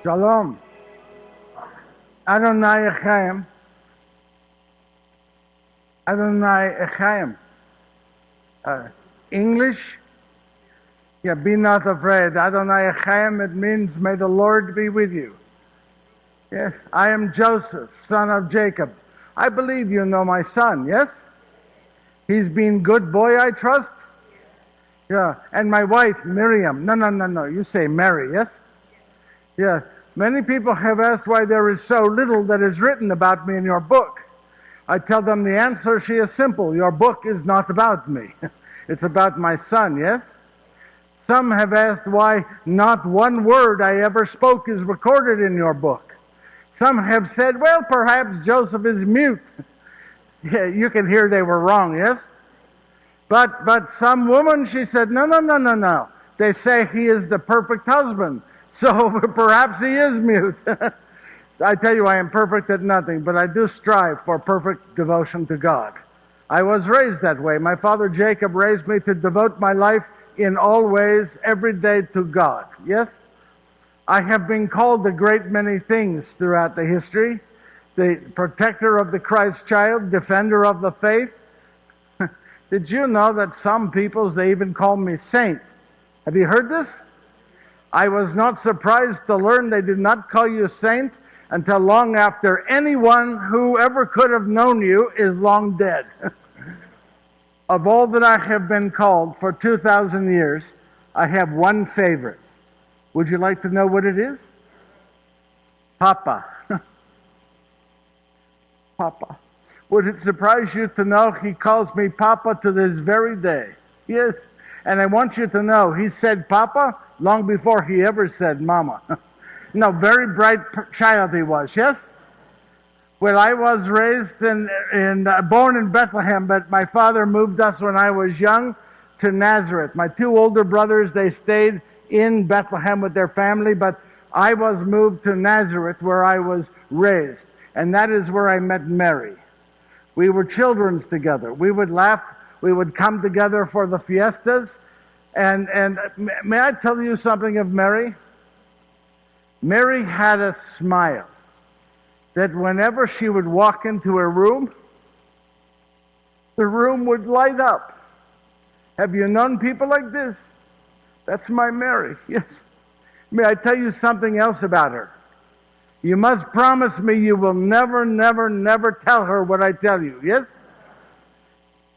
Shalom. Adonai Echaim. Adonai Echaim. English? Yeah, be not afraid. Adonai Echaim, it means may the Lord be with you. Yes, I am Joseph, son of Jacob. I believe you know my son, yes? He's been good boy, I trust? Yeah, and my wife, Miriam. No, you say Mary, yes? Yeah, many people have asked why there is so little that is written about me in your book. I tell them the answer, she is simple. Your book is not about me. It's about my son, yes? Some have asked why not one word I ever spoke is recorded in your book. Some have said, well, perhaps Joseph is mute. Yeah, you can hear they were wrong, yes? But some woman, she said, no. They say he is the perfect husband, so perhaps he is mute. I tell you, I am perfect at nothing, but I do strive for perfect devotion to God. I was raised that way. My father Jacob raised me to devote my life in all ways, every day to God. Yes? I have been called a great many things throughout the history. The protector of the Christ child, defender of the faith. Did you know that some peoples, they even call me saint? Have you heard this? I was not surprised to learn they did not call you saint until long after anyone who ever could have known you is long dead. Of all that I have been called for 2,000 years, I have one favorite. Would you like to know what it is? Papa. Papa. Would it surprise you to know he calls me Papa to this very day? Yes. And I want you to know he said Papa long before he ever said Mama. No, very bright child he was, yes? Well, I was raised born in Bethlehem, but my father moved us when I was young to Nazareth. My two older brothers, they stayed in Bethlehem with their family, but I was moved to Nazareth where I was raised. And that is where I met Mary. We were children together. We would laugh. We would come together for the fiestas. And may I tell you something of Mary? Mary had a smile that whenever she would walk into a room, the room would light up. Have you known people like this? That's my Mary, yes. May I tell you something else about her? You must promise me you will never tell her what I tell you, yes?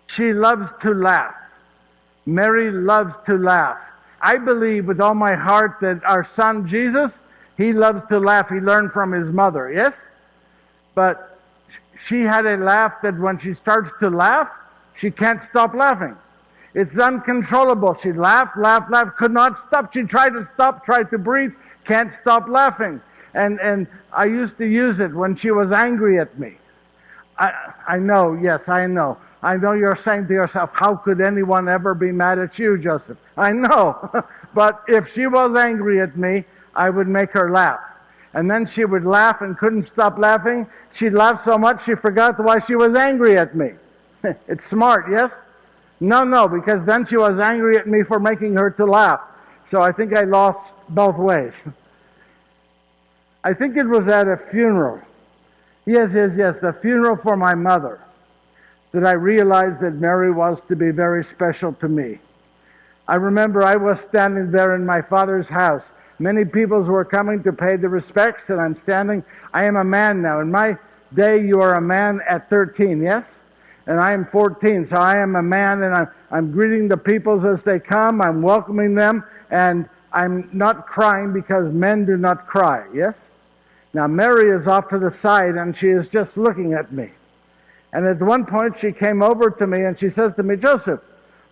She loves to laugh. Mary loves to laugh. I believe with all my heart that our son Jesus, he loves to laugh. He learned from his mother, yes? But she had a laugh that when she starts to laugh, she can't stop laughing. It's uncontrollable. She laughed, could not stop. She tried to stop, tried to breathe, can't stop laughing. And I used to use it when she was angry at me. I know, yes, I know. I know you're saying to yourself, how could anyone ever be mad at you, Joseph? I know. But if she was angry at me, I would make her laugh. And then she would laugh and couldn't stop laughing. She laughed so much she forgot why she was angry at me. It's smart, yes? No, because then she was angry at me for making her to laugh. So I think I lost both ways. I think it was at a funeral. Yes, the funeral for my mother, that I realized that Mary was to be very special to me. I remember I was standing there in my father's house. Many people were coming to pay the respects, and I'm standing. I am a man now. In my day, you are a man at 13, yes? And I am 14, so I am a man, and I'm greeting the peoples as they come. I'm welcoming them, and I'm not crying because men do not cry, yes? Now, Mary is off to the side, and she is just looking at me. And at one point, she came over to me, and she says to me, Joseph,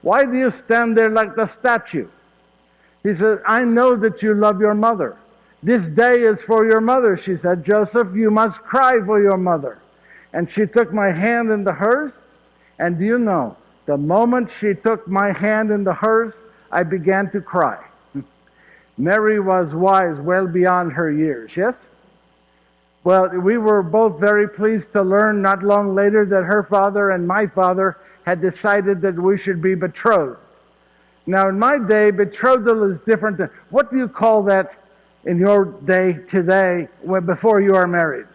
why do you stand there like the statue? He said, I know that you love your mother. This day is for your mother, she said. Joseph, you must cry for your mother. And she took my hand into hers. And do you know, the moment she took my hand into hers, I began to cry. Mary was wise well beyond her years, yes? Well, we were both very pleased to learn not long later that her father and my father had decided that we should be betrothed. Now, in my day, betrothal is different. What do you call that in your day today before you are married?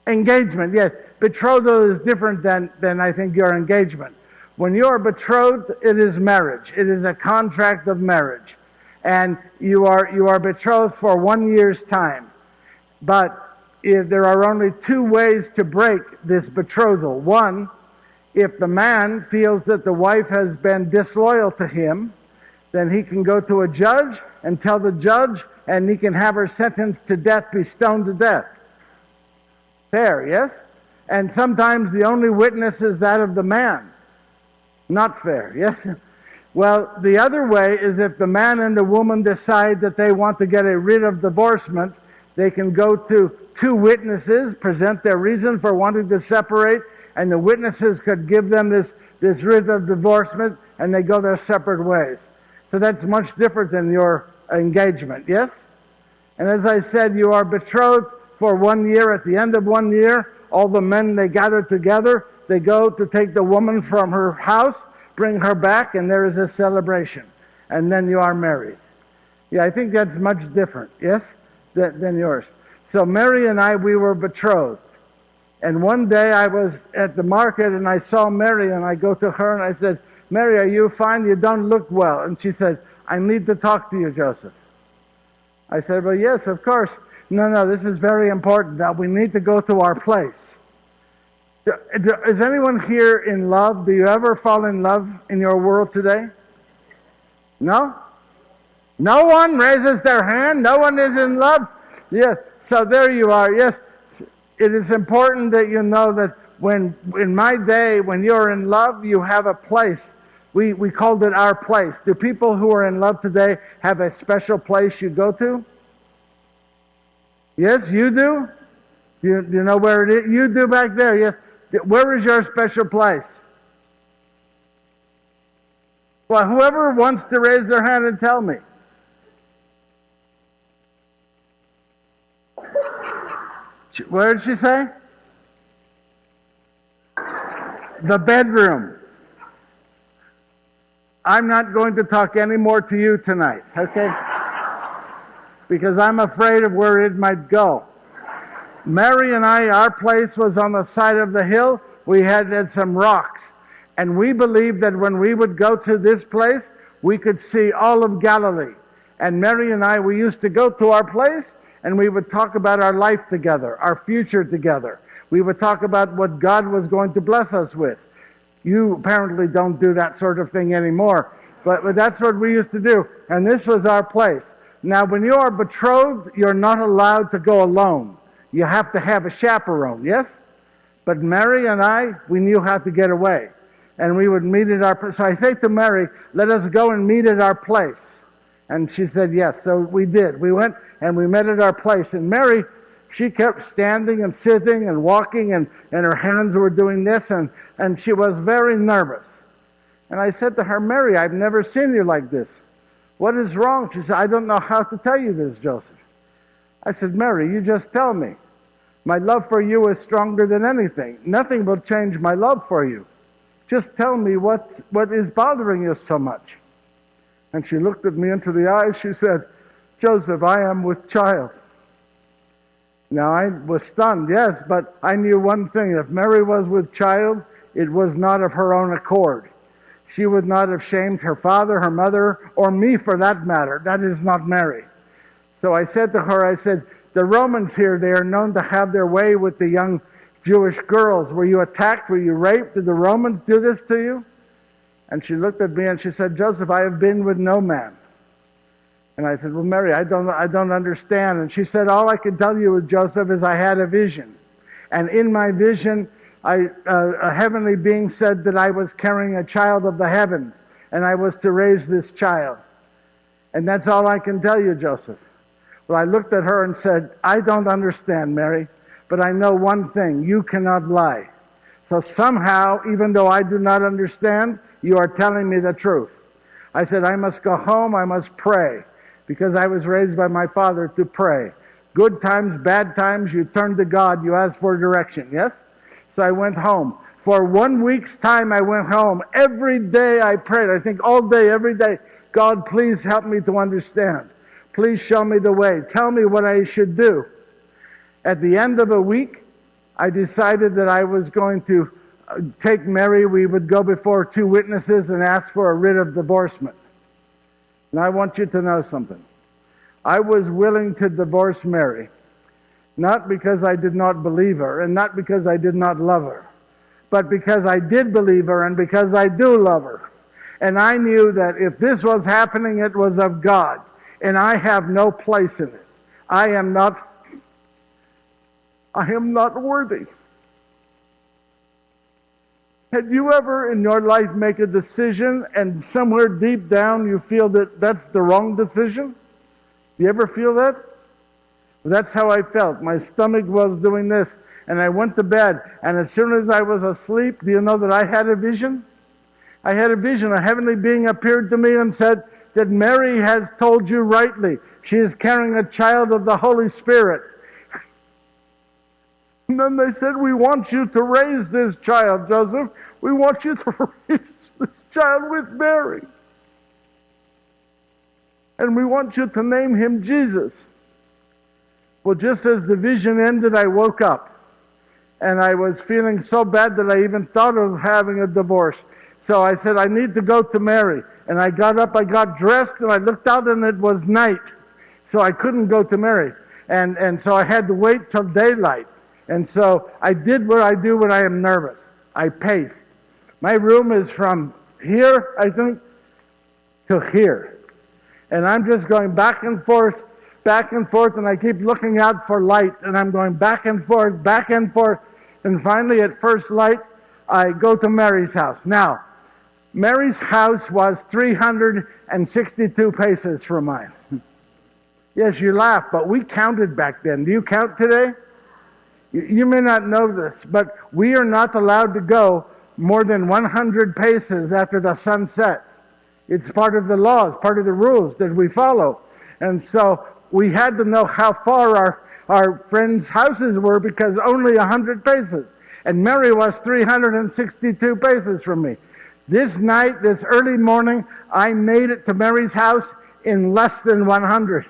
Engagement, yes. Betrothal is different than I think your engagement. When you are betrothed, it is marriage. It is a contract of marriage. And you are betrothed for 1 year's time. But if there are only two ways to break this betrothal. One, if the man feels that the wife has been disloyal to him, then he can go to a judge and tell the judge, and he can have her sentenced to death, be stoned to death. Fair, yes? And sometimes the only witness is that of the man. Not fair, yes? Well, the other way is if the man and the woman decide that they want to get a writ of divorcement, they can go to two witnesses, present their reason for wanting to separate, and the witnesses could give them this writ of divorcement, and they go their separate ways. So that's much different than your engagement, yes? And as I said, you are betrothed for 1 year. At the end of 1 year, all the men, they gather together. They go to take the woman from her house, bring her back, and there is a celebration. And then you are married. Yeah, I think that's much different, yes, than yours. So Mary and I, we were betrothed. And one day I was at the market and I saw Mary, and I go to her and I said, "Mary, are you fine? You don't look well." And she said, "I need to talk to you, Joseph." I said, "Well, yes, of course." No, this is very important. Now we need to go to our place. Is anyone here in love? Do you ever fall in love in your world today? No? No one raises their hand? No one is in love? Yes. So there you are. Yes. It is important that you know that when, in my day, when you're in love, you have a place. We called it our place. Do people who are in love today have a special place you go to? Yes, you do? Do you know where it is? You do back there, yes. Where is your special place? Well, whoever wants to raise their hand and tell me. What did she say? The bedroom. I'm not going to talk any more to you tonight, okay? Because I'm afraid of where it might go. Mary and I, our place was on the side of the hill. We had some rocks. And we believed that when we would go to this place, we could see all of Galilee. And Mary and I, we used to go to our place, and we would talk about our life together, our future together. We would talk about what God was going to bless us with. You apparently don't do that sort of thing anymore, but that's what we used to do. And this was our place. Now, when you are betrothed, you're not allowed to go alone. You have to have a chaperone, yes? But Mary and I, we knew how to get away. And we would meet at our place. So I say to Mary, "Let us go and meet at our place." And she said yes. So we did. We went and we met at our place. And Mary, she kept standing and sitting and walking, and her hands were doing this, and she was very nervous. And I said to her, "Mary, I've never seen you like this. What is wrong?" She said, "I don't know how to tell you this, Joseph." I said, "Mary, you just tell me. My love for you is stronger than anything. Nothing will change my love for you. Just tell me what is bothering you so much." And she looked at me into the eyes. She said, "Joseph, I am with child." Now, I was stunned, yes, but I knew one thing. If Mary was with child, it was not of her own accord. She would not have shamed her father, her mother, or me for that matter. That is not Mary. So I said to her, I said, "The Romans here, they are known to have their way with the young Jewish girls. Were you attacked? Were you raped? Did the Romans do this to you?" And she looked at me and she said, "Joseph, I have been with no man." And I said, "Well, Mary, I don't understand." And she said, "All I can tell you, Joseph, is I had a vision. And in my vision, a heavenly being said that I was carrying a child of the heavens, and I was to raise this child. And that's all I can tell you, Joseph." Well, I looked at her and said, "I don't understand, Mary, but I know one thing. You cannot lie. So somehow, even though I do not understand, you are telling me the truth." I said, "I must go home. I must pray, because I was raised by my father to pray. Good times, bad times, you turn to God. You ask for direction, yes?" So I went home. For 1 week's time, I went home. Every day I prayed. I think all day, every day, "God, please help me to understand. Please show me the way. Tell me what I should do. At the end of a week, I decided that I was going to take Mary. We would go before 2 witnesses and ask for a writ of divorcement. And I want you to know something. I was willing to divorce Mary, not because I did not believe her and not because I did not love her, but because I did believe her and because I do love her. And I knew that if this was happening, it was of God, and I have no place in it. I am not worthy. Had you ever in your life make a decision and somewhere deep down you feel that that's the wrong decision? You ever feel that? That's how I felt. My stomach was doing this, and I went to bed, and as soon as I was asleep, do you know that I had a vision? I had a vision. A heavenly being appeared to me and said that Mary has told you rightly. She is carrying a child of the Holy Spirit. And then they said, we want you to raise this child, Joseph. We want you to raise this child with Mary. And we want you to name him Jesus. Well, just as the vision ended, I woke up. And I was feeling so bad that I even thought of having a divorce. So I said, I need to go to Mary. And I got up, I got dressed, and I looked out, and it was night. So I couldn't go to Mary. And so I had to wait till daylight. And so I did what I do when I am nervous. I paced. My room is from here, I think, to here. And I'm just going back and forth, and I keep looking out for light, and I'm going back and forth, and finally at first light, I go to Mary's house. Now, Mary's house was 362 paces from mine. Yes, you laugh, but we counted back then. Do you count today? You may not know this, but we are not allowed to go more than 100 paces after the sun sets. It's part of the laws, part of the rules that we follow. And so we had to know how far our friends' houses were because only 100 paces. And Mary was 362 paces from me. This night, this early morning, I made it to Mary's house in less than 100.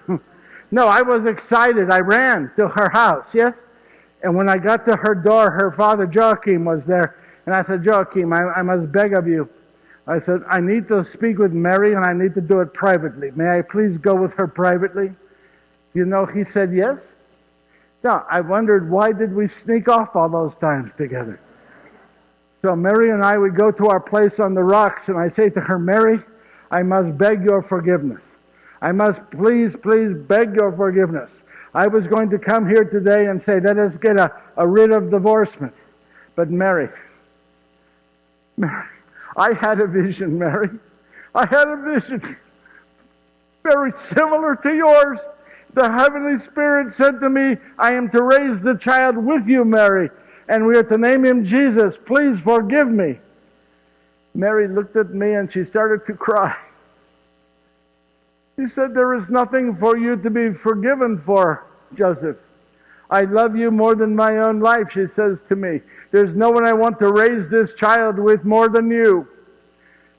No, I was excited. I ran to her house, yes? And when I got to her door, her father Joachim was there. And I said, Joachim, I must beg of you. I said, I need to speak with Mary and I need to do it privately. May I please go with her privately? You know, he said yes. Now, I wondered, why did we sneak off all those times together? So Mary and I would go to our place on the rocks, and I say to her, Mary, I must beg your forgiveness. I must please beg your forgiveness. I was going to come here today and say, let us get a writ of divorcement. But Mary, I had a vision, Mary. I had a vision very similar to yours. The Heavenly Spirit said to me, I am to raise the child with you, Mary, and we are to name him Jesus. Please forgive me. Mary looked at me and she started to cry. She said, there is nothing for you to be forgiven for, Joseph. I love you more than my own life, she says to me. There's no one I want to raise this child with more than you.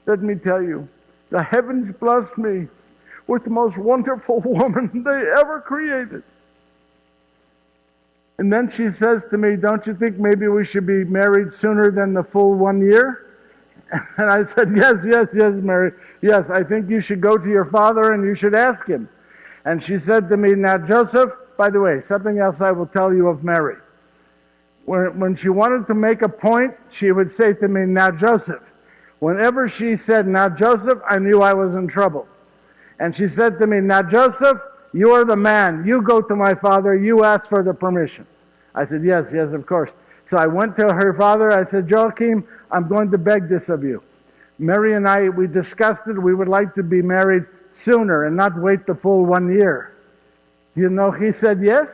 Let me tell you, the heavens blessed me with the most wonderful woman they ever created. And then she says to me, don't you think maybe we should be married sooner than the full 1 year? And I said, yes, Mary. Yes, I think you should go to your father and you should ask him. And she said to me, now Joseph, by the way, something else I will tell you of Mary. When she wanted to make a point, she would say to me, now Joseph. Whenever she said, now Joseph, I knew I was in trouble. And she said to me, now Joseph, you are the man. You go to my father. You ask for the permission. I said, yes, of course. So I went to her father. I said, Joachim, I'm going to beg this of you. Mary and I, we discussed it. We would like to be married sooner and not wait the full 1 year. You know, he said yes.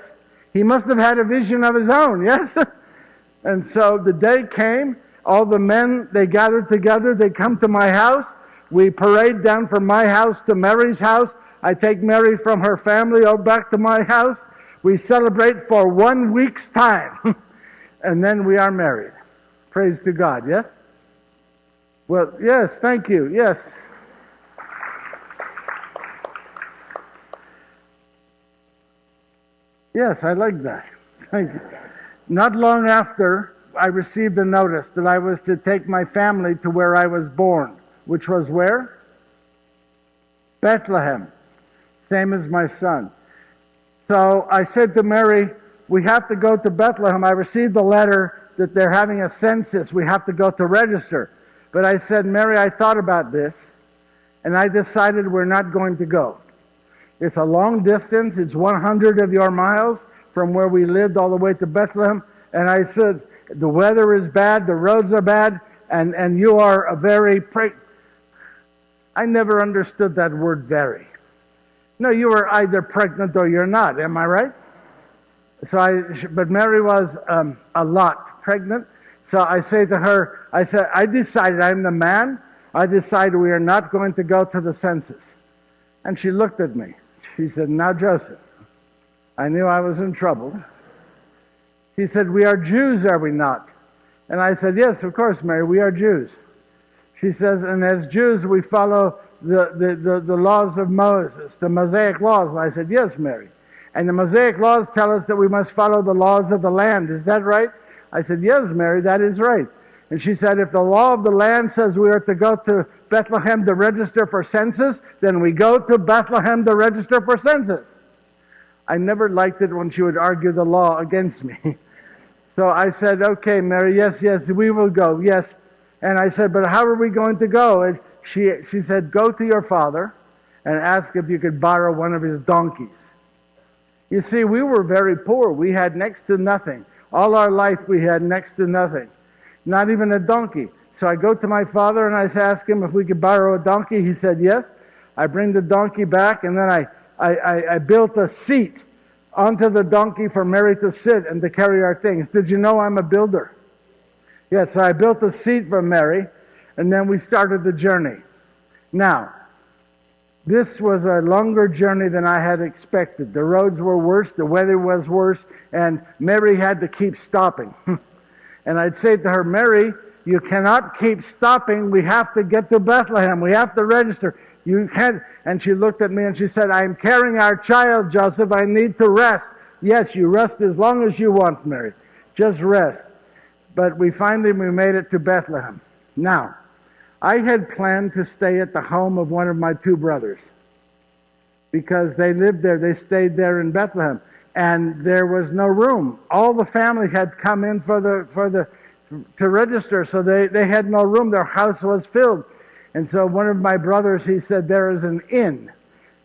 He must have had a vision of his own, yes? And so the day came. All the men, they gathered together. They come to my house. We parade down from my house to Mary's house. I take Mary from her family back to my house. We celebrate for 1 week's time. And then we are married. Praise to God, yes? Well, yes, thank you, yes. Yes, I like that. Thank you. Not long after, I received a notice that I was to take my family to where I was born, which was where? Bethlehem, same as my son. So I said to Mary, we have to go to Bethlehem. I received a letter that they're having a census. We have to go to register. But I said, Mary, I thought about this, and I decided we're not going to go. It's a long distance. It's 100 of your miles from where we lived all the way to Bethlehem. And I said, the weather is bad, the roads are bad, and you are a very... I never understood that word very. No, you are either pregnant or you're not. Am I right? But Mary was a lot pregnant. So I say to her, I said, I decided, I'm the man. I decided we are not going to go to the census. And she looked at me. She said, now, Joseph, I knew I was in trouble. She said, we are Jews, are we not? And I said, yes, of course, Mary, we are Jews. She says, and as Jews, we follow the laws of Moses, the Mosaic laws. And I said, yes, Mary. And the Mosaic laws tell us that we must follow the laws of the land. Is that right? I said, yes, Mary, that is right. And she said, if the law of the land says we are to go to Bethlehem to register for census, then we go to Bethlehem to register for census. I never liked it when she would argue the law against me. So I said, okay, Mary, yes, we will go, yes. And I said, but how are we going to go? And she said, go to your father and ask if you could borrow one of his donkeys. You see, we were very poor. We had next to nothing. All our life we had next to nothing. Not even a donkey. So I go to my father and I ask him if we could borrow a donkey. He said yes. I bring the donkey back, and then I built a seat onto the donkey for Mary to sit and to carry our things. Did you know I'm a builder? Yes, so I built a seat for Mary, and then we started the journey. Now, this was a longer journey than I had expected. The roads were worse, the weather was worse, and Mary had to keep stopping. And I'd say to her, Mary, you cannot keep stopping. We have to get to Bethlehem. We have to register. You can't. And she looked at me and she said, I'm carrying our child, Joseph. I need to rest. Yes, you rest as long as you want, Mary. Just rest. But we made it to Bethlehem. Now, I had planned to stay at the home of one of my two brothers because they lived there. They stayed there in Bethlehem. And there was no room. All the family had come in to register, so they had no room. Their house was filled. And so one of my brothers, he said, there is an inn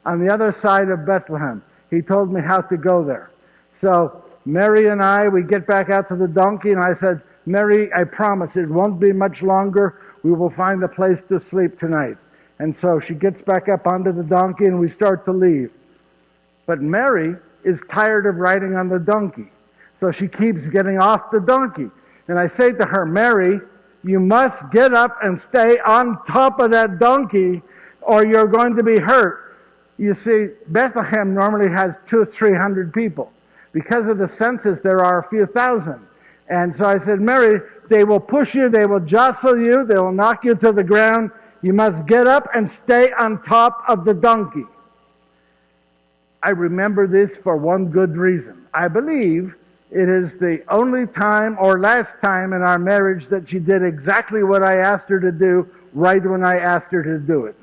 on the other side of Bethlehem. He told me how to go there. So Mary and I, we get back out to the donkey, and I said, Mary, I promise it won't be much longer. We will find a place to sleep tonight. And so she gets back up onto the donkey, and we start to leave. But Mary is tired of riding on the donkey. So she keeps getting off the donkey. And I say to her, Mary, you must get up and stay on top of that donkey or you're going to be hurt. You see, Bethlehem normally has 200 or 300 people. Because of the census, there are a few thousand. And so I said, Mary, they will push you, they will jostle you, they will knock you to the ground. You must get up and stay on top of the donkey. I remember this for one good reason. I believe it is the only time or last time in our marriage that she did exactly what I asked her to do right when I asked her to do it.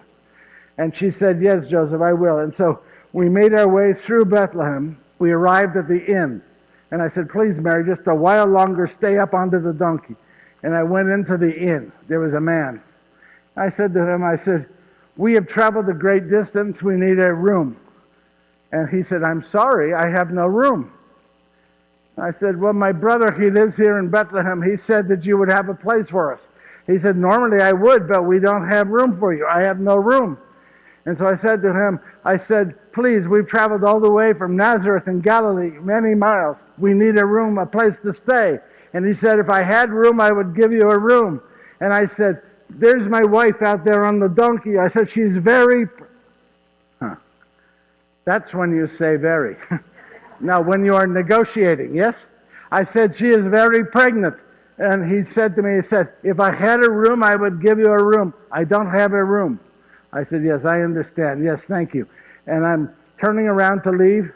And she said, yes, Joseph, I will. And so we made our way through Bethlehem. We arrived at the inn. And I said, please, Mary, just a while longer, stay up onto the donkey. And I went into the inn. There was a man. I said to him, we have traveled a great distance. We need a room. And he said, I'm sorry, I have no room. I said, well, my brother, he lives here in Bethlehem. He said that you would have a place for us. He said, normally I would, but we don't have room for you. I have no room. And so I said to him, please, we've traveled all the way from Nazareth in Galilee, many miles. We need a room, a place to stay. And he said, if I had room, I would give you a room. And I said, there's my wife out there on the donkey. I said, she's very... That's when you say very. Now, when you are negotiating, yes? I said, she is very pregnant. And he said to me, if I had a room, I would give you a room. I don't have a room. I said, yes, I understand. Yes, thank you. And I'm turning around to leave.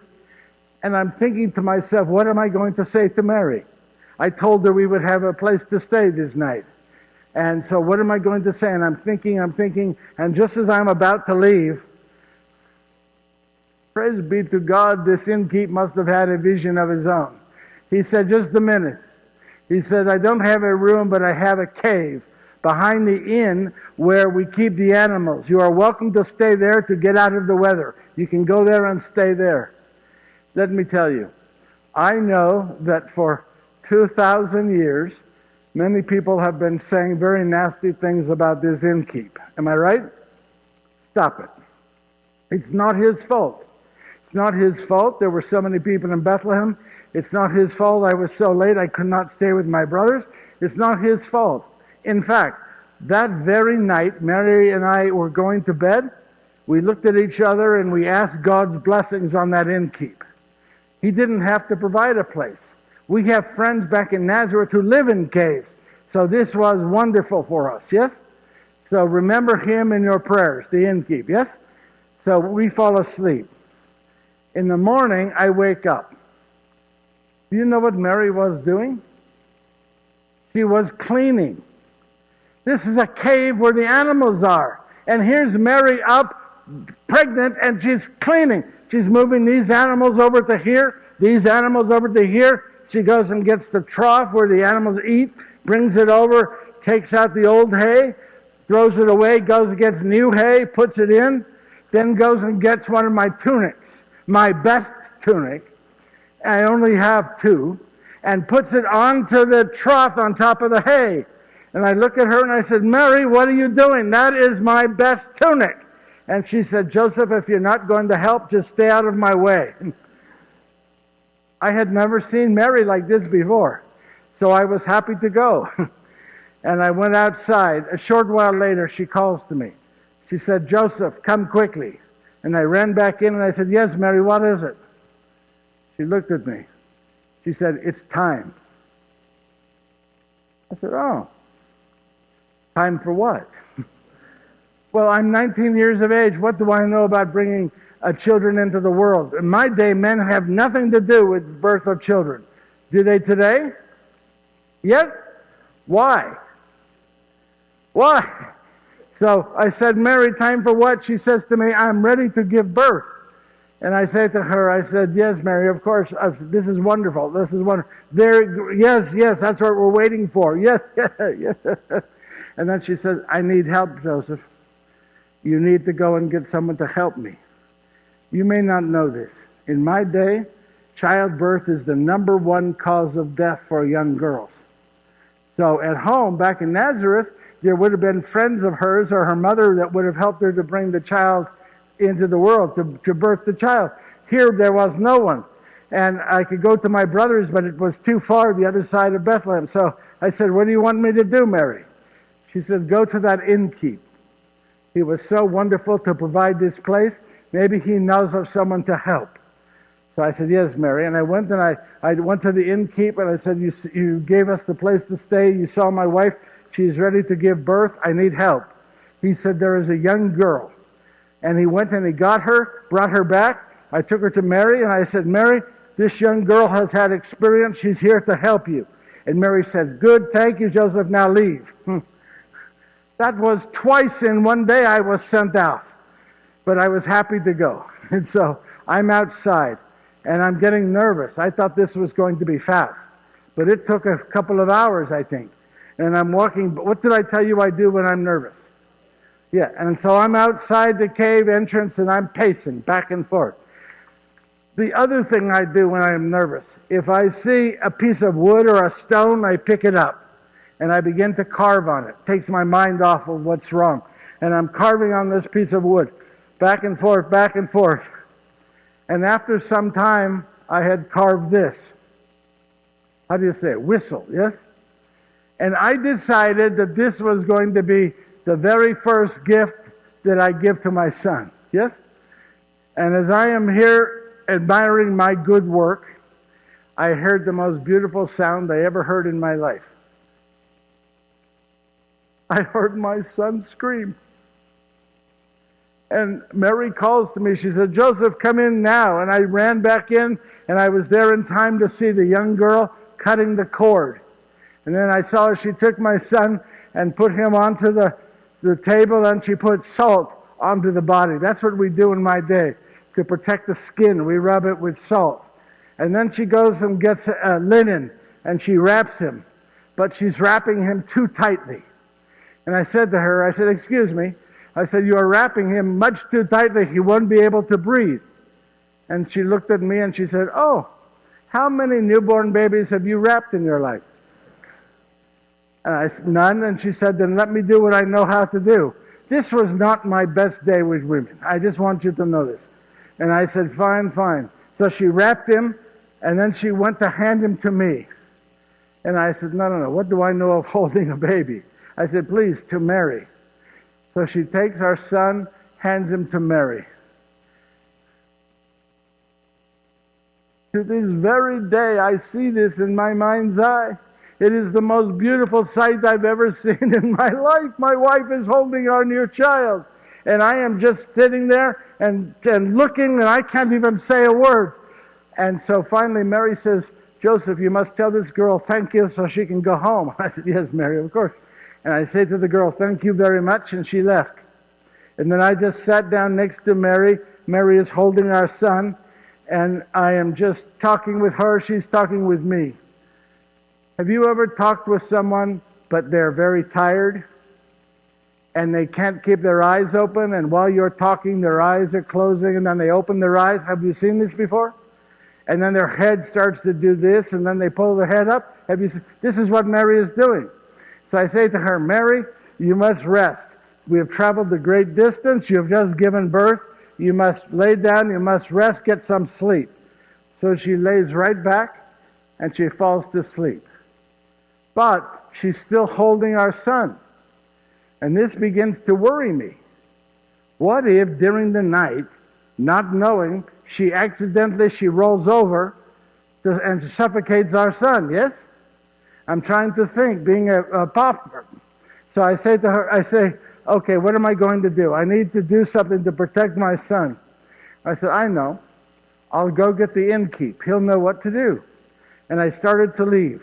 And I'm thinking to myself, what am I going to say to Mary? I told her we would have a place to stay this night. And so what am I going to say? And I'm thinking, and just as I'm about to leave, praise be to God, this innkeep must have had a vision of his own. He said, just a minute. He said, I don't have a room, but I have a cave behind the inn where we keep the animals. You are welcome to stay there to get out of the weather. You can go there and stay there. Let me tell you, I know that for 2,000 years, many people have been saying very nasty things about this innkeep. Am I right? Stop it. It's not his fault. It's not his fault. There were so many people in Bethlehem. It's not his fault I was so late I could not stay with my brothers. It's not his fault. In fact, that very night, Mary and I were going to bed. We looked at each other and we asked God's blessings on that innkeep. He didn't have to provide a place. We have friends back in Nazareth who live in caves. So this was wonderful for us, yes? So remember him in your prayers, the innkeep, yes? So we fall asleep. In the morning, I wake up. Do you know what Mary was doing? She was cleaning. This is a cave where the animals are. And here's Mary up, pregnant, and she's cleaning. She's moving these animals over to here, these animals over to here. She goes and gets the trough where the animals eat, brings it over, takes out the old hay, throws it away, goes and gets new hay, puts it in, then goes and gets one of my tunics, my best tunic. I only have two, and puts it onto the trough on top of the hay. And I look at her and I said, Mary, what are you doing? That is my best tunic. And she said, Joseph, if you're not going to help, just stay out of my way. I had never seen Mary like this before, so I was happy to go. And I went outside. A short while later, she calls to me. She said, Joseph, come quickly. And I ran back in and I said, yes, Mary, what is it? She looked at me. She said, it's time. I said, oh, time for what? Well, I'm 19 years of age. What do I know about bringing children into the world? In my day, men have nothing to do with the birth of children. Do they today? Yes? Why? Why? So I said, Mary, time for what? She says to me, I'm ready to give birth. And I say to her, I said, yes, Mary, of course, this is wonderful. This is wonderful. There, yes, that's what we're waiting for. Yes, yes. And then she says, I need help, Joseph. You need to go and get someone to help me. You may not know this. In my day, childbirth is the number one cause of death for young girls. So at home, back in Nazareth, there would have been friends of hers or her mother that would have helped her to bring the child into the world, to birth the child. Here, there was no one. And I could go to my brothers, but it was too far, the other side of Bethlehem. So I said, what do you want me to do, Mary? She said, go to that innkeep. He was so wonderful to provide this place. Maybe he knows of someone to help. So I said, yes, Mary. And I went and I went to the innkeep and I said, you gave us the place to stay. You saw my wife. She's ready to give birth. I need help. He said, there is a young girl. And he went and he got her, brought her back. I took her to Mary and I said, Mary, this young girl has had experience. She's here to help you. And Mary said, good, thank you, Joseph. Now leave. That was twice in one day I was sent out. But I was happy to go. And so I'm outside, and I'm getting nervous. I thought this was going to be fast. But it took a couple of hours, I think. And I'm walking. But what did I tell you I do when I'm nervous? Yeah, and so I'm outside the cave entrance, and I'm pacing back and forth. The other thing I do when I'm nervous, if I see a piece of wood or a stone, I pick it up. And I begin to carve on it. It takes my mind off of what's wrong. And I'm carving on this piece of wood. Back and forth, back and forth. And after some time, I had carved this. How do you say it? Whistle, yes? And I decided that this was going to be the very first gift that I give to my son, yes? And as I am here admiring my good work, I heard the most beautiful sound I ever heard in my life. I heard my son scream. And Mary calls to me. She said, Joseph, come in now. And I ran back in, and I was there in time to see the young girl cutting the cord. And then I saw she took my son and put him onto the table, and she put salt onto the body. That's what we do in my day to protect the skin. We rub it with salt. And then she goes and gets a linen, and she wraps him. But she's wrapping him too tightly. And I said to her, I said, excuse me. I said, you are wrapping him much too tightly. He won't be able to breathe. And she looked at me and she said, oh, how many newborn babies have you wrapped in your life? And I said, none. And she said, then let me do what I know how to do. This was not my best day with women. I just want you to know this. And I said, fine, fine. So she wrapped him, and then she went to hand him to me. And I said, no. What do I know of holding a baby? I said, please, to Mary. So she takes our son, hands him to Mary. To this very day, I see this in my mind's eye. It is the most beautiful sight I've ever seen in my life. My wife is holding our new child. And I am just sitting there and looking, and I can't even say a word. And so finally Mary says, Joseph, you must tell this girl thank you so she can go home. I said, yes, Mary, of course. And I say to the girl, thank you very much, and she left. And then I just sat down next to Mary. Mary is holding our son, and I am just talking with her. She's talking with me. Have you ever talked with someone, but they're very tired, and they can't keep their eyes open, and while you're talking, their eyes are closing, and then they open their eyes? Have you seen this before? And then their head starts to do this, and then they pull their head up. Have you seen? This is what Mary is doing. So I say to her, Mary, you must rest. We have traveled a great distance. You have just given birth. You must lay down. You must rest. Get some sleep. So she lays right back, and she falls to sleep. But she's still holding our son. And this begins to worry me. What if during the night, not knowing, she rolls over and suffocates our son, yes? I'm trying to think, being a papa. So I say to her, okay, what am I going to do? I need to do something to protect my son. I said, I know. I'll go get the innkeep. He'll know what to do. And I started to leave.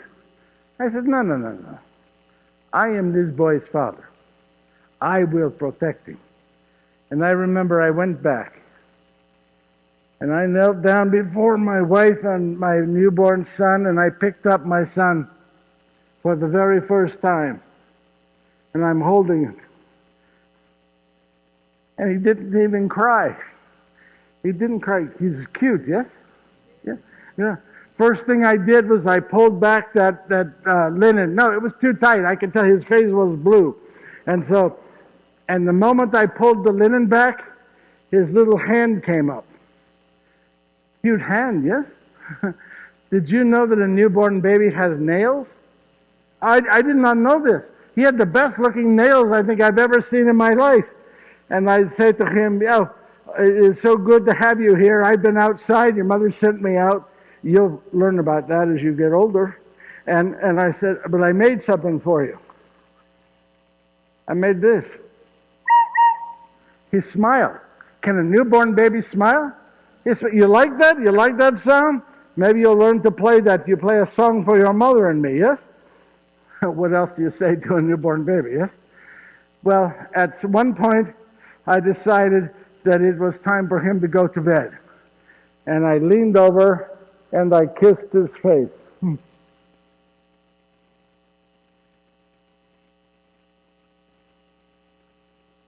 I said, no. I am this boy's father. I will protect him. And I remember I went back. And I knelt down before my wife and my newborn son, and I picked up my son for the very first time. And I'm holding him. And he didn't even cry. He didn't cry. He's cute, yes? Yeah. First thing I did was I pulled back that linen. No, it was too tight. I could tell his face was blue. And the moment I pulled the linen back, his little hand came up. Cute hand, yes? Did you know that a newborn baby has nails? I did not know this. He had the best looking nails I think I've ever seen in my life. And I say to him, it's so good to have you here. I've been outside. Your mother sent me out. You'll learn about that as you get older. And I said, but I made something for you. I made this. He smiled. Can a newborn baby smile? You like that? You like that sound? Maybe you'll learn to play that. You play a song for your mother and me, yes? What else do you say to a newborn baby, yes? Well, at one point, I decided that it was time for him to go to bed. And I leaned over and I kissed his face.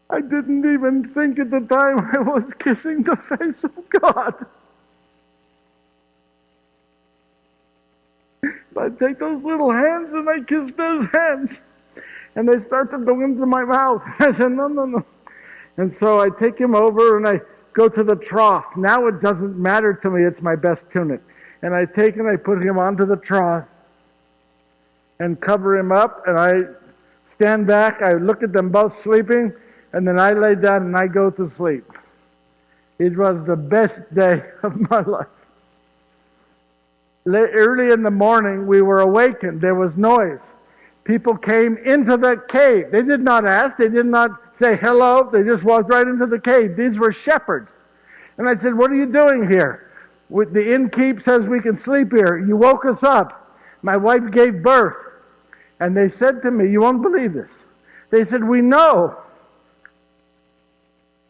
I didn't even think at the time I was kissing the face of God. I take those little hands and I kiss those hands. And they start to go into my mouth. I said, no. And so I take him over and I go to the trough. Now it doesn't matter to me. It's my best tunic. And I take and I put him onto the trough and cover him up. And I stand back. I look at them both sleeping. And then I lay down and I go to sleep. It was the best day of my life. Early in the morning, we were awakened. There was noise. People came into the cave. They did not ask. They did not say hello. They just walked right into the cave. These were shepherds. And I said, what are you doing here? The innkeep says we can sleep here. You woke us up. My wife gave birth. And they said to me, you won't believe this. They said, we know.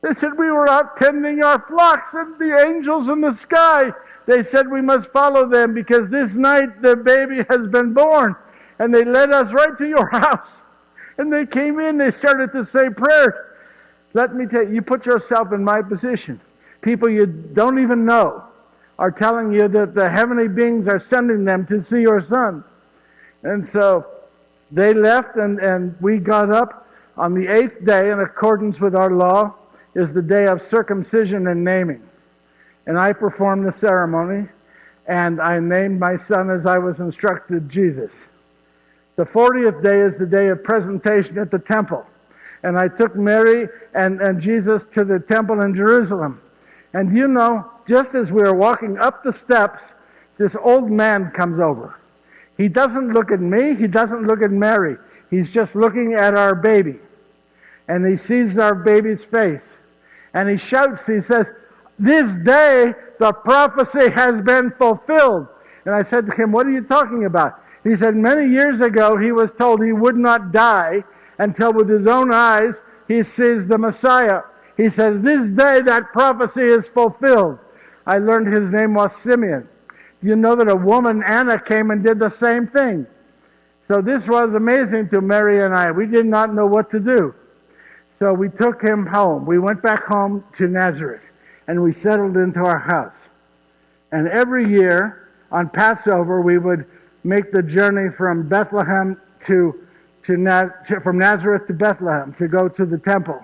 They said, we were out tending our flocks and the angels in the sky. They said we must follow them because this night the baby has been born. And they led us right to your house. And they came in, they started to say prayers. Let me tell you, you put yourself in my position. People you don't even know are telling you that the heavenly beings are sending them to see your son. And so they left and we got up on the 8th day in accordance with our law is the day of circumcision and naming. And I performed the ceremony and I named my son as I was instructed, Jesus. The 40th day is the day of presentation at the temple. And I took Mary and Jesus to the temple in Jerusalem. And you know, just as we were walking up the steps, this old man comes over. He doesn't look at me, he doesn't look at Mary. He's just looking at our baby. And he sees our baby's face. And he shouts, he says, this day the prophecy has been fulfilled. And I said to him, what are you talking about? He said, many years ago he was told he would not die until with his own eyes he sees the Messiah. He says, this day that prophecy is fulfilled. I learned his name was Simeon. You know that a woman, Anna, came and did the same thing. So this was amazing to Mary and I. We did not know what to do. So we took him home. We went back home to Nazareth and we settled into our house. And every year on Passover we would make the journey from Bethlehem from Nazareth to Bethlehem to go to the temple.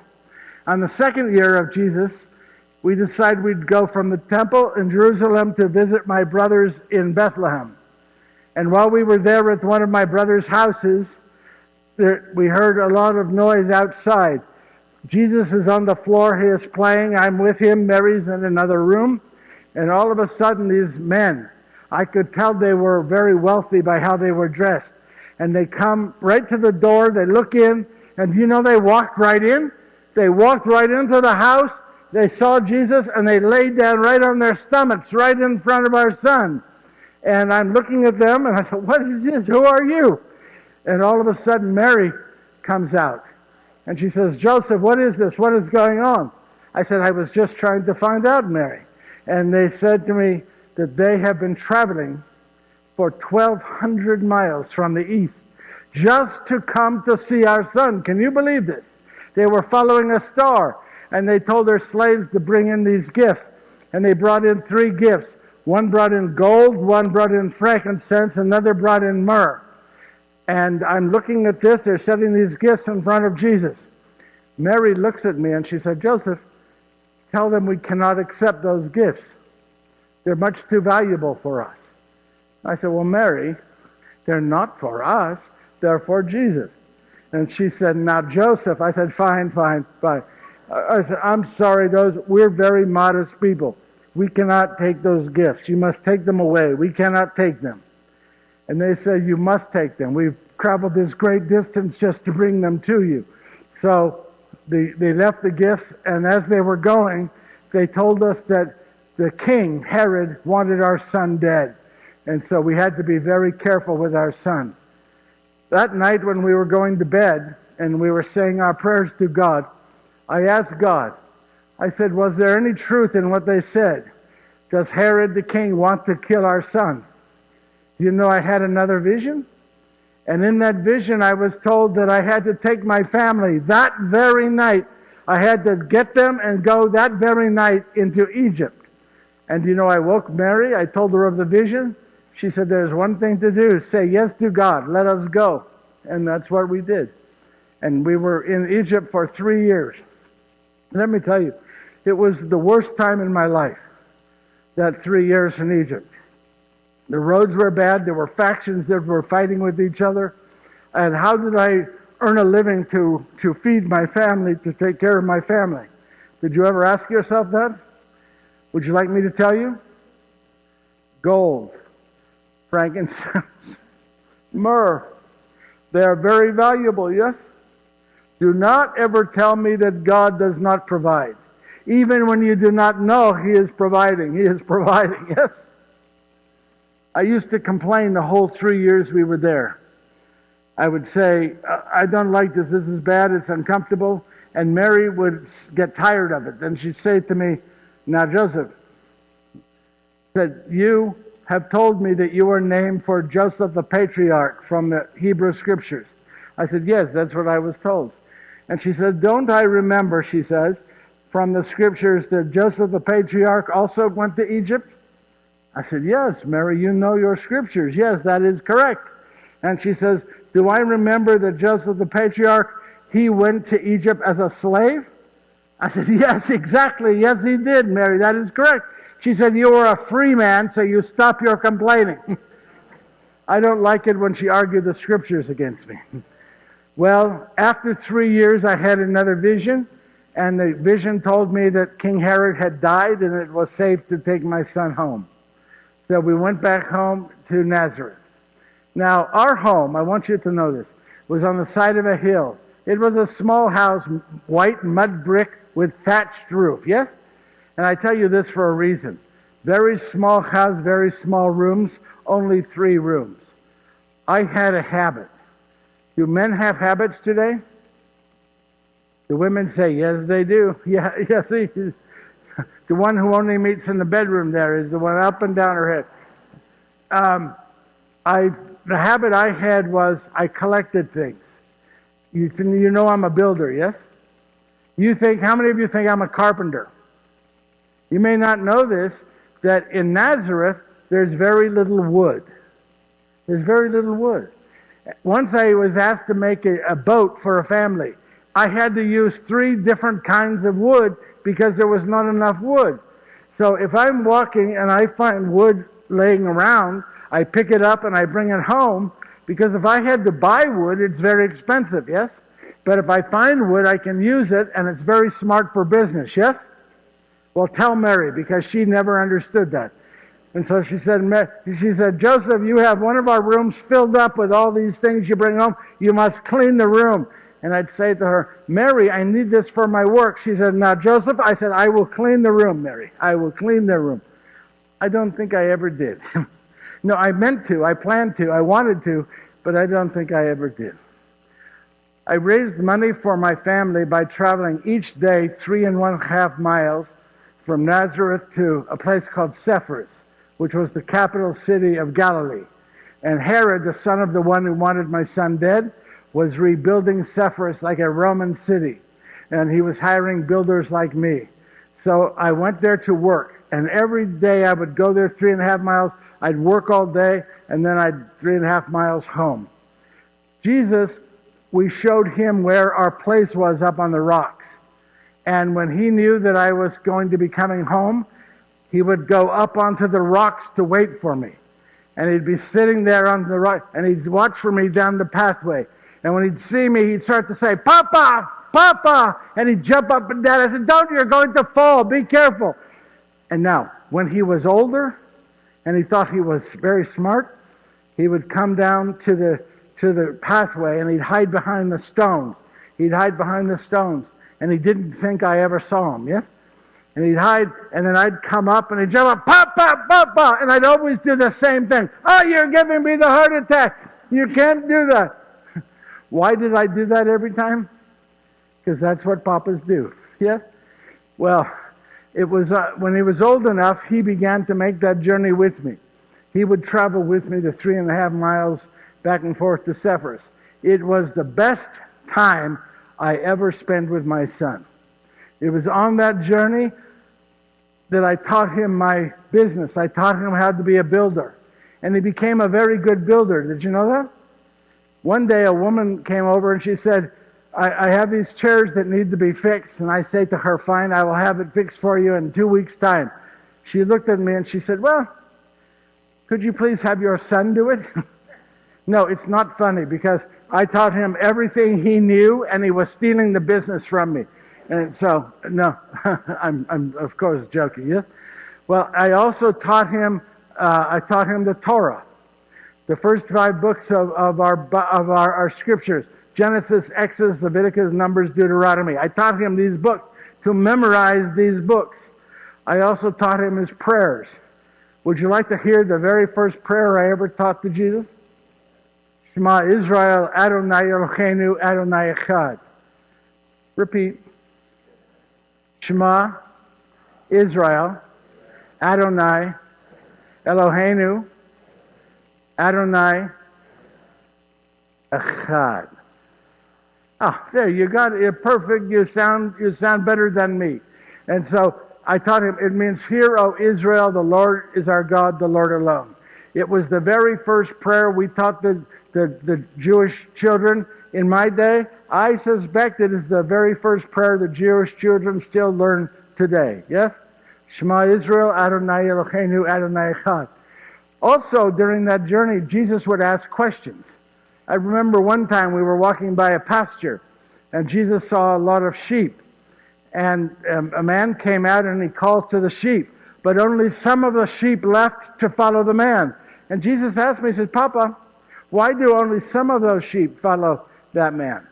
On the second year of Jesus, we decided we'd go from the temple in Jerusalem to visit my brothers in Bethlehem. And while we were there at one of my brothers' houses, we heard a lot of noise outside. Jesus is on the floor, he is playing, I'm with him, Mary's in another room, and all of a sudden these men, I could tell they were very wealthy by how they were dressed. And they come right to the door, they look in, and you know they walked right in? They walked right into the house, they saw Jesus, and they laid down right on their stomachs, right in front of our son. And I'm looking at them, and I said, what is this? Who are you? And all of a sudden, Mary comes out. And she says, Joseph, what is this? What is going on? I said, I was just trying to find out, Mary. And they said to me that they have been traveling for 1,200 miles from the east just to come to see our son. Can you believe this? They were following a star, and they told their slaves to bring in these gifts. And they brought in 3 gifts. One brought in gold, one brought in frankincense, another brought in myrrh. And I'm looking at this, they're setting these gifts in front of Jesus. Mary looks at me and she said, Joseph, tell them we cannot accept those gifts. They're much too valuable for us. I said, well, Mary, they're not for us, they're for Jesus. And she said, now, Joseph, I said, fine. I said, I'm sorry, we're very modest people. We cannot take those gifts. You must take them away. We cannot take them. And they said, you must take them. We've traveled this great distance just to bring them to you. So they left the gifts, and as they were going, they told us that the king, Herod, wanted our son dead. And so we had to be very careful with our son. That night when we were going to bed and we were saying our prayers to God, I asked God, I said, was there any truth in what they said? Does Herod the king want to kill our son? You know, I had another vision. And in that vision, I was told that I had to take my family that very night. I had to get them and go that very night into Egypt. And you know, I woke Mary. I told her of the vision. She said, there's one thing to do. Say yes to God. Let us go. And that's what we did. And we were in Egypt for 3 years. Let me tell you, it was the worst time in my life, that 3 years in Egypt. The roads were bad. There were factions that were fighting with each other. And how did I earn a living to feed my family, to take care of my family? Did you ever ask yourself that? Would you like me to tell you? Gold, frankincense, myrrh. They are very valuable, yes? Do not ever tell me that God does not provide. Even when you do not know, He is providing. He is providing, yes? I used to complain the whole 3 years we were there. I would say, I don't like this. This is bad. It's uncomfortable. And Mary would get tired of it. Then she'd say to me, now, Joseph, said, you have told me that you were named for Joseph the Patriarch from the Hebrew Scriptures. I said, yes, that's what I was told. And she said, don't I remember, she says, from the Scriptures that Joseph the Patriarch also went to Egypt? I said, yes, Mary, you know your Scriptures. Yes, that is correct. And she says, do I remember that Joseph the Patriarch, he went to Egypt as a slave? I said, yes, exactly. Yes, he did, Mary. That is correct. She said, you were a free man, so you stop your complaining. I don't like it when she argued the Scriptures against me. Well, after 3 years, I had another vision, and the vision told me that King Herod had died, and it was safe to take my son home. So we went back home to Nazareth. Now, our home, I want you to know this, was on the side of a hill. It was a small house, white mud brick with thatched roof, yes? And I tell you this for a reason. Very small house, very small rooms, only 3 rooms. I had a habit. Do men have habits today? The women say, yes, they do. Yeah, yes, they do. The one who only meets in the bedroom there is the one up and down her head. The habit I had was I collected things. You know I'm a builder, yes? How many of you think I'm a carpenter? You may not know this, that in Nazareth, there's very little wood. There's very little wood. Once I was asked to make a boat for a family. I had to use 3 different kinds of wood because there was not enough wood. So if I'm walking and I find wood laying around, I pick it up and I bring it home, because if I had to buy wood, it's very expensive, yes? But if I find wood, I can use it, and it's very smart for business, yes? Well, tell Mary, because she never understood that. And so she said, Joseph, you have one of our rooms filled up with all these things you bring home. You must clean the room. And I'd say to her, Mary, I need this for my work. She said, now, Joseph, I said, I will clean the room, Mary. I will clean the room. I don't think I ever did. No, I meant to. I planned to. I wanted to. But I don't think I ever did. I raised money for my family by traveling each day 3.5 miles from Nazareth to a place called Sepphoris, which was the capital city of Galilee. And Herod, the son of the one who wanted my son dead, was rebuilding Sepphoris like a Roman city. And he was hiring builders like me. So I went there to work. And every day I would go there 3.5 miles. I'd work all day, and then I'd 3.5 miles home. Jesus, we showed him where our place was up on the rocks. And when he knew that I was going to be coming home, he would go up onto the rocks to wait for me. And he'd be sitting there on the rock, and he'd watch for me down the pathway. And when he'd see me, he'd start to say, Papa, Papa! And he'd jump up and down. I said, don't, you're going to fall. Be careful. And now, when he was older, and he thought he was very smart, he would come down to the pathway, and he'd hide behind the stones. He'd hide behind the stones. And he didn't think I ever saw him, yes? And he'd hide, and then I'd come up, and he'd jump up, Papa, Papa! And I'd always do the same thing. Oh, you're giving me the heart attack. You can't do that. Why did I do that every time? Because that's what papas do, yes? Well, it was when he was old enough, he began to make that journey with me. He would travel with me the 3.5 miles back and forth to Sepphoris. It was the best time I ever spent with my son. It was on that journey that I taught him my business. I taught him how to be a builder. And he became a very good builder. Did you know that? One day a woman came over and she said, I have these chairs that need to be fixed. And I say to her, fine, I will have it fixed for you in 2 weeks' time. She looked at me and she said, well, could you please have your son do it? No, it's not funny, because I taught him everything he knew, and he was stealing the business from me. And so, no, I'm of course joking, yes? Well, I also taught him, the Torah. The first 5 books of our scriptures: Genesis, Exodus, Leviticus, Numbers, Deuteronomy. I taught him these books to memorize these books. I also taught him his prayers. Would you like to hear the very first prayer I ever taught to Jesus? Shema Israel, Adonai Eloheinu, Adonai Echad. Repeat. Shema Israel, Adonai Eloheinu, Adonai Echad. Ah, there, you got it. Perfect. You sound better than me. And so I taught him, it means, "Hear, O Israel, the Lord is our God, the Lord alone." It was the very first prayer we taught the Jewish children in my day. I suspect it is the very first prayer the Jewish children still learn today. Yes? Shema Israel, Adonai Eloheinu, Adonai Echad. Also, during that journey, Jesus would ask questions. I remember one time we were walking by a pasture, and Jesus saw a lot of sheep. And a man came out and he calls to the sheep, but only some of the sheep left to follow the man. And Jesus asked me, he said, "Papa, why do only some of those sheep follow that man?"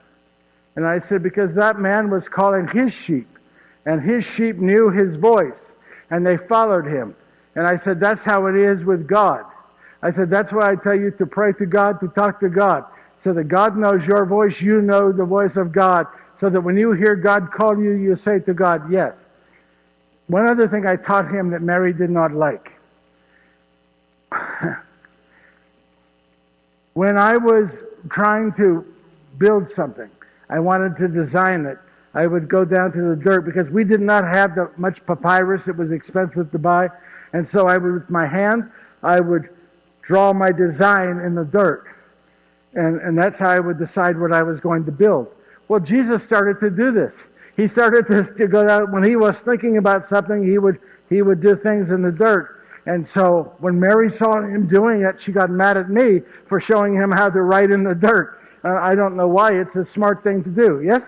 And I said, "Because that man was calling his sheep, and his sheep knew his voice, and they followed him." And I said, "That's how it is with God." I said, "That's why I tell you to pray to God, to talk to God, so that God knows your voice, you know the voice of God, so that when you hear God call you, you say to God, yes." One other thing I taught him that Mary did not like. When I was trying to build something, I wanted to design it, I would go down to the dirt, because we did not have much papyrus. It was expensive to buy. And so I would, with my hand, I would draw my design in the dirt. And that's how I would decide what I was going to build. Well, Jesus started to do this. He started to go out, when he was thinking about something, he would do things in the dirt. And so when Mary saw him doing it, she got mad at me for showing him how to write in the dirt. I don't know why. It's a smart thing to do. Yes?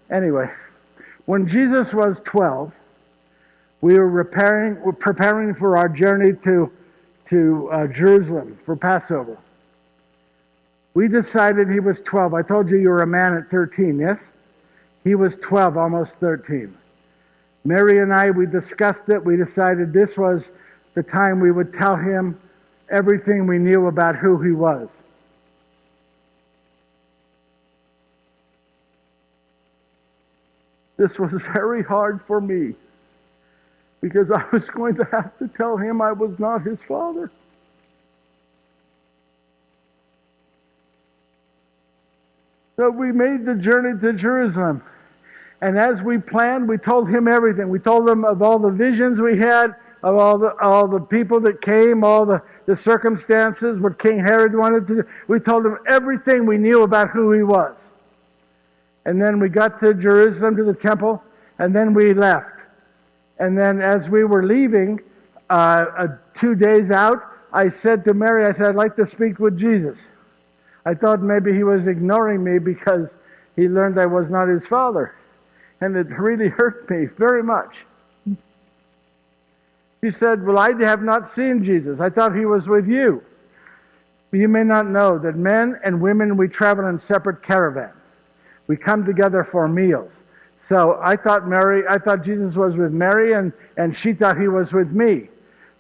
Anyway, when Jesus was 12, we were preparing for our journey to Jerusalem for Passover. We decided he was 12. I told you you were a man at 13, yes? He was 12, almost 13. Mary and I, we discussed it. We decided this was the time we would tell him everything we knew about who he was. This was very hard for me, because I was going to have to tell him I was not his father. So we made the journey to Jerusalem. And as we planned, we told him everything. We told him of all the visions we had, of all the people that came, all the circumstances, what King Herod wanted to do. We told him everything we knew about who he was. And then we got to Jerusalem, to the temple, and then we left. And then as we were leaving, 2 days out, I said to Mary, I said, "I'd like to speak with Jesus." I thought maybe he was ignoring me because he learned I was not his father. And it really hurt me very much. She said, "Well, I have not seen Jesus. I thought he was with you." You may not know that men and women, we travel in separate caravans. We come together for meals. So I thought Jesus was with Mary, and she thought he was with me.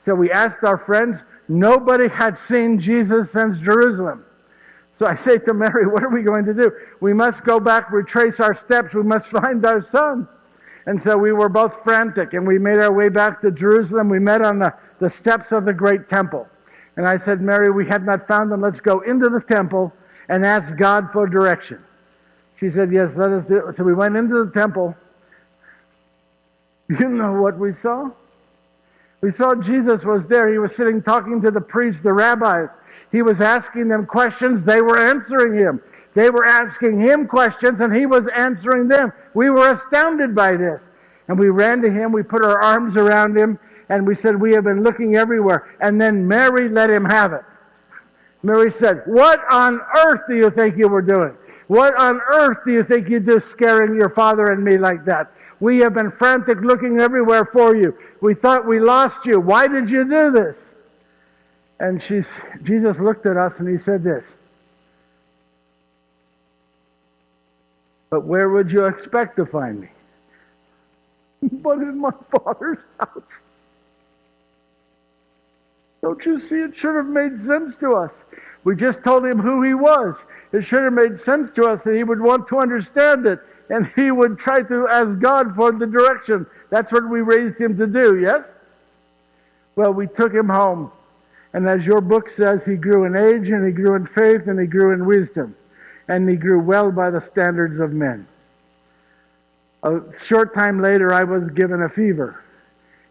So we asked our friends. Nobody had seen Jesus since Jerusalem. So I say to Mary, "What are we going to do? We must go back, retrace our steps. We must find our son." And so we were both frantic, and we made our way back to Jerusalem. We met on the steps of the great temple. And I said, "Mary, we have not found him. Let's go into the temple and ask God for direction." She said, "Yes, let us do it." So we went into the temple. You know what we saw? We saw Jesus was there. He was sitting talking to the priests, the rabbis. He was asking them questions. They were answering him. They were asking him questions, and he was answering them. We were astounded by this. And we ran to him. We put our arms around him, and we said, "We have been looking everywhere." And then Mary let him have it. Mary said, "What on earth do you think you were doing? What on earth do you think you do scaring your father and me like that? We have been frantic looking everywhere for you. We thought we lost you. Why did you do this?" And Jesus looked at us and he said this, "But where would you expect to find me?" "But in my Father's house." Don't you see? It should have made sense to us. We just told him who he was. It should have made sense to us that he would want to understand it, and he would try to ask God for the direction. That's what we raised him to do, yes? Well, we took him home, and as your book says, he grew in age, and he grew in faith, and he grew in wisdom, and he grew well by the standards of men. A short time later, I was given a fever.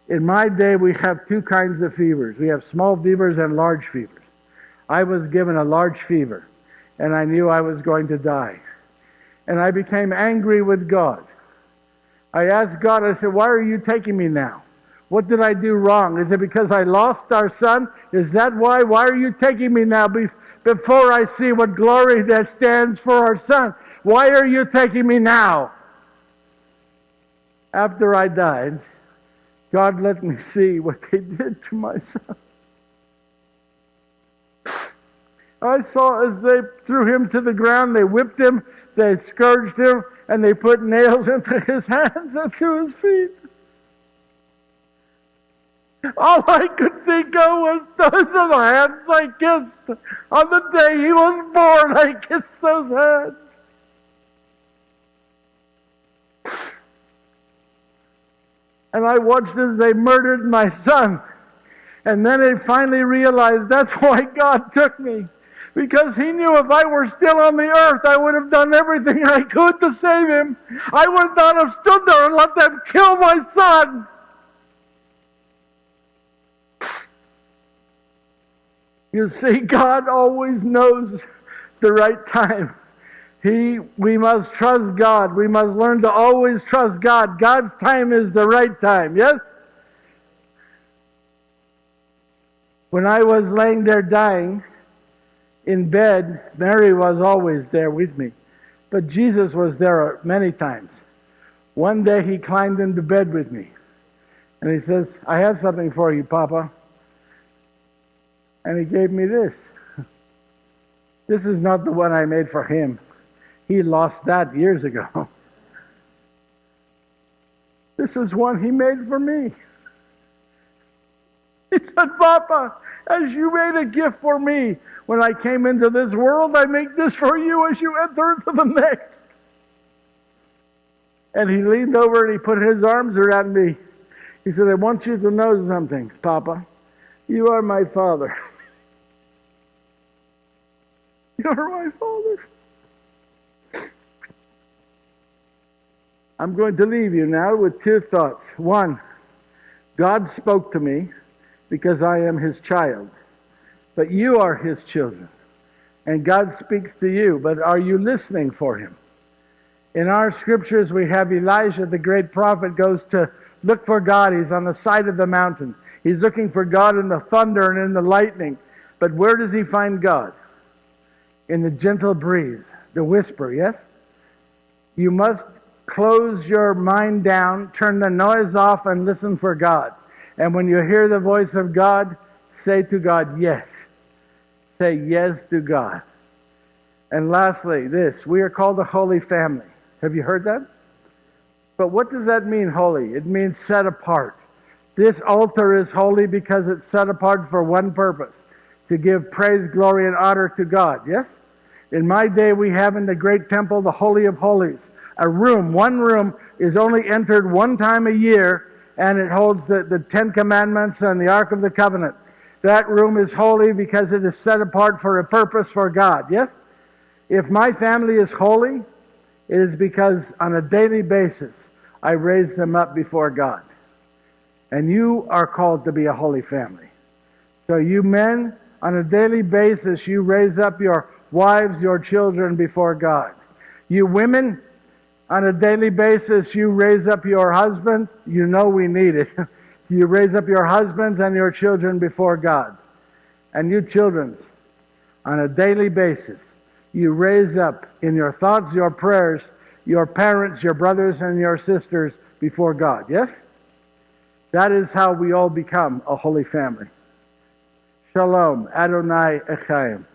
In my day, we have two kinds of fevers. We have small fevers and large fevers. I was given a large fever, and I knew I was going to die. And I became angry with God. I asked God, I said, "Why are you taking me now? What did I do wrong? Is it because I lost our son? Is that why? Why are you taking me now before I see what glory that stands for our son? Why are you taking me now?" After I died, God let me see what they did to my son. I saw as they threw him to the ground, they whipped him, they scourged him, and they put nails into his hands and to his feet. All I could think of was those are the hands I kissed. On the day he was born, I kissed those hands. And I watched as they murdered my son. And then I finally realized that's why God took me. Because he knew if I were still on the earth, I would have done everything I could to save him. I would not have stood there and let them kill my son. You see, God always knows the right time. We must trust God. We must learn to always trust God. God's time is the right time, yes? When I was laying there dying in bed, Mary was always there with me. But Jesus was there many times. One day he climbed into bed with me. And he says, "I have something for you, Papa." And he gave me this. This is not the one I made for him. He lost that years ago. This is one he made for me. He said, "Papa, as you made a gift for me when I came into this world, I make this for you as you enter into the next." And he leaned over and he put his arms around me. He said, "I want you to know something, Papa. You are my father." You're my father. I'm going to leave you now with two thoughts. One, God spoke to me because I am his child. But you are his children. And God speaks to you. But are you listening for him? In our scriptures we have Elijah, the great prophet, goes to look for God. He's on the side of the mountain. He's looking for God in the thunder and in the lightning. But where does he find God? In the gentle breeze, the whisper, yes? You must close your mind down, turn the noise off, and listen for God. And when you hear the voice of God, say to God, yes. Say yes to God. And lastly, this, we are called a holy family. Have you heard that? But what does that mean, holy? It means set apart. This altar is holy because it's set apart for one purpose, to give praise, glory, and honor to God, yes? In my day, we have in the great temple the Holy of Holies. One room is only entered one time a year, and it holds the Ten Commandments and the Ark of the Covenant. That room is holy because it is set apart for a purpose for God, yes? If my family is holy, it is because on a daily basis, I raise them up before God. And you are called to be a holy family. So you men, on a daily basis, you raise up your wives, your children before God. You women, on a daily basis, you raise up your husbands. You know we need it. You raise up your husbands and your children before God. And you children, on a daily basis, you raise up in your thoughts, your prayers, your parents, your brothers, and your sisters before God. Yes? That is how we all become a holy family. Shalom, Adonai Echaim.